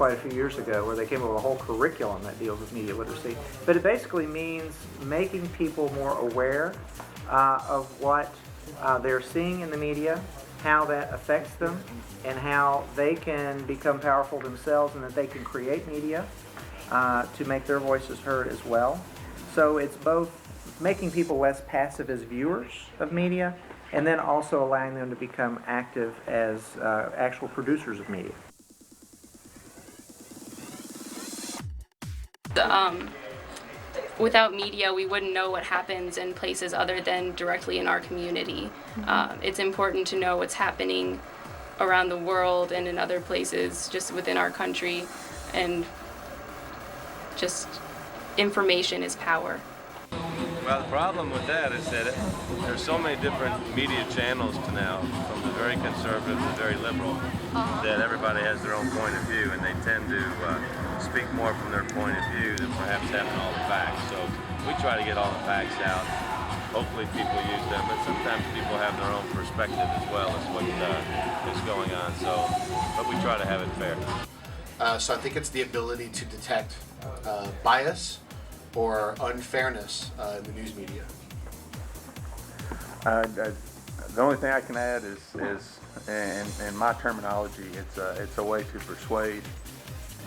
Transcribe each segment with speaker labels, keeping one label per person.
Speaker 1: quite a few years ago, where they came up with a whole curriculum that deals with media literacy. But it basically means making people more aware of what they're seeing in the media, how that affects them, and how they can become powerful themselves, and that they can create media to make their voices heard as well. So it's both making people less passive as viewers of media, and then also allowing them to become active as actual producers of media.
Speaker 2: Without media, we wouldn't know what happens in places other than directly in our community. It's important to know what's happening around the world and in other places just within our country, and just information is power.
Speaker 3: Well, the problem with that is that there's so many different media channels to now, from the very conservative to the very liberal, that everybody has their own point of view, and they tend to speak more from their point of view than perhaps having all the facts. So we try to get all the facts out. Hopefully people use them, but sometimes people have their own perspective as well as what is going on. So, but we try to have it fair.
Speaker 4: So I think it's the ability to detect bias or unfairness in the news media.
Speaker 5: The only thing I can add is in my terminology, it's a way to persuade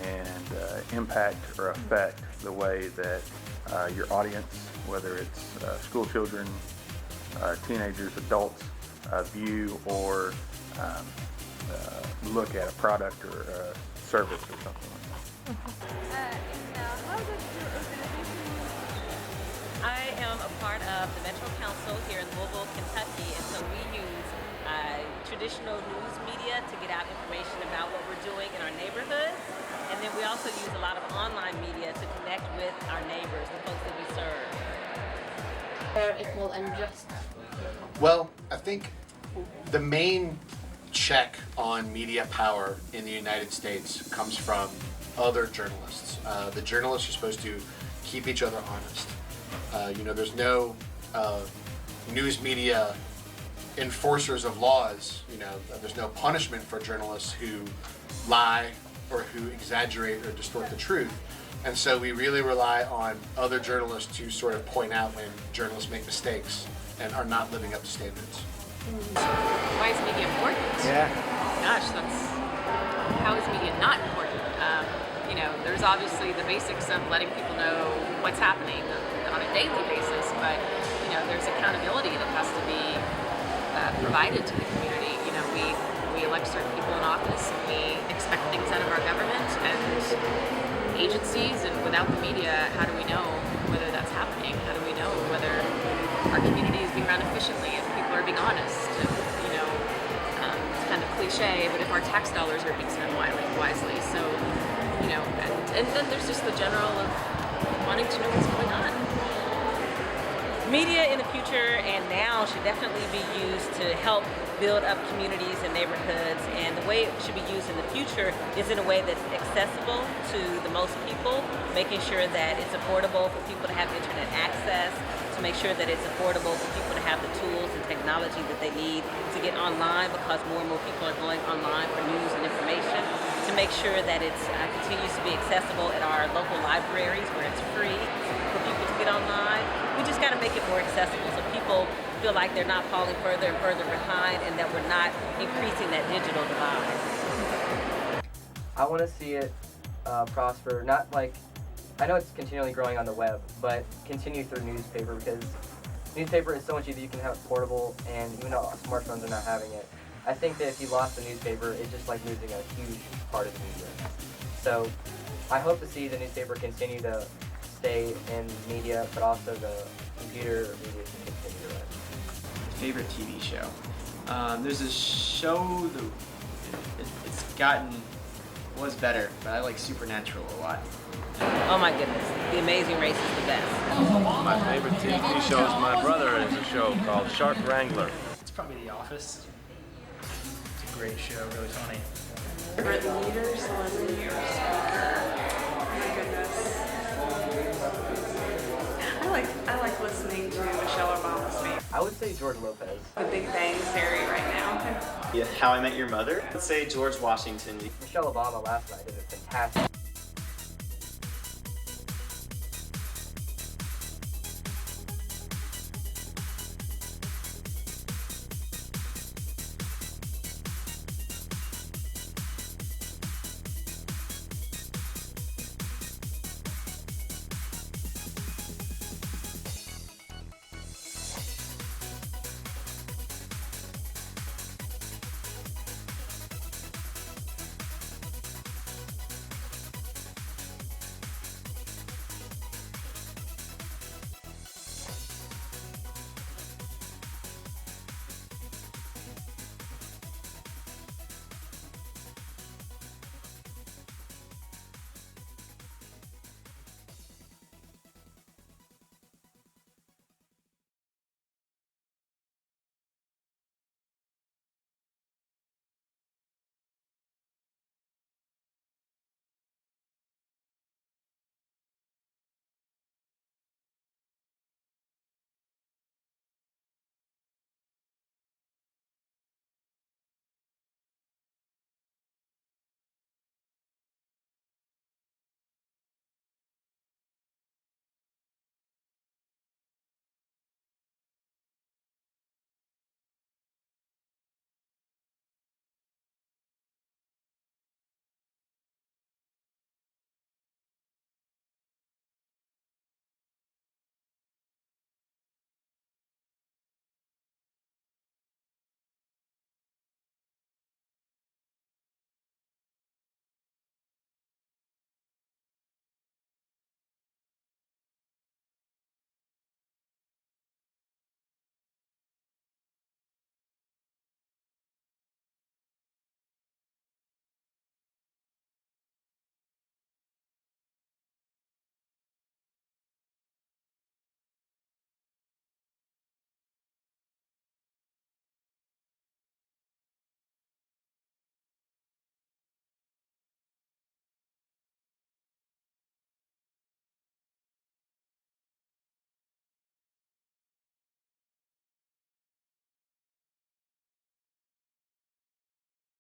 Speaker 5: and impact or affect the way that your audience, whether it's school children, teenagers, adults, view or look at a product or a service or something like that.
Speaker 6: How does your organization work?
Speaker 7: I am a part of the Metro Council here in Louisville, Kentucky, and so we use traditional news media to get out information about what we're doing in our neighborhoods, and then we also use a lot of online media to connect with our neighbors, the folks that we serve.
Speaker 6: Fair, equal, and just.
Speaker 4: Well, I think the main check on media power in the United States comes from other journalists. The journalists are supposed to keep each other honest. There's no news media enforcers of laws. There's no punishment for journalists who lie or who exaggerate or distort the truth. And so we really rely on other journalists to sort of point out when journalists make mistakes and are not living up to standards.
Speaker 2: Why is media important?
Speaker 1: Yeah.
Speaker 2: Gosh, how is media not important? There's obviously the basics of letting people know what's happening on a daily basis, but there's accountability that has to be provided to the community. We elect certain people in office, and we expect things out of our government and agencies, and without the media, how do we know whether that's happening? How do we know whether our community is being run efficiently, if people are being honest? It's kind of cliche, but if our tax dollars are being spent wisely. So, and then there's just the general of wanting to know what's going on.
Speaker 7: Media in the future and now should definitely be used to help build up communities and neighborhoods, and the way it should be used in the future is in a way that's accessible to the most people, making sure that it's affordable for people to have internet access, to make sure that it's affordable for people to have the tools and technology that they need to get online, because more and more people are going online for news and information, to make sure that it continues to be accessible at our local libraries where it's free for people to get online. We just got to make it more accessible so people feel like they're not falling further and further behind, and that we're not increasing that digital divide.
Speaker 8: I want to see it prosper, not like, I know it's continually growing on the web, but continue through newspaper, because newspaper is so much easier. You can have it portable, and even though smartphones are not having it, I think that if you lost the newspaper, it's just like losing a huge part of the media. So I hope to see the newspaper continue to stay in media, but also the computer media can continue to run.
Speaker 9: Favorite TV show. There's a show that was better, but I like Supernatural a lot.
Speaker 7: Oh my goodness, The Amazing Race is the best.
Speaker 3: My favorite TV show is my brother. It's a show called Shark Wrangler.
Speaker 9: It's probably The Office. It's a great show, really funny.
Speaker 10: Favorite leader, celebrity, or speaker? Oh my goodness. I like listening to Michelle Obama speak.
Speaker 8: I would say George Lopez.
Speaker 10: The Big Bang Theory right now.
Speaker 11: Yeah, How I Met Your Mother. Let's say George Washington.
Speaker 8: Michelle Obama last night did it fantastic.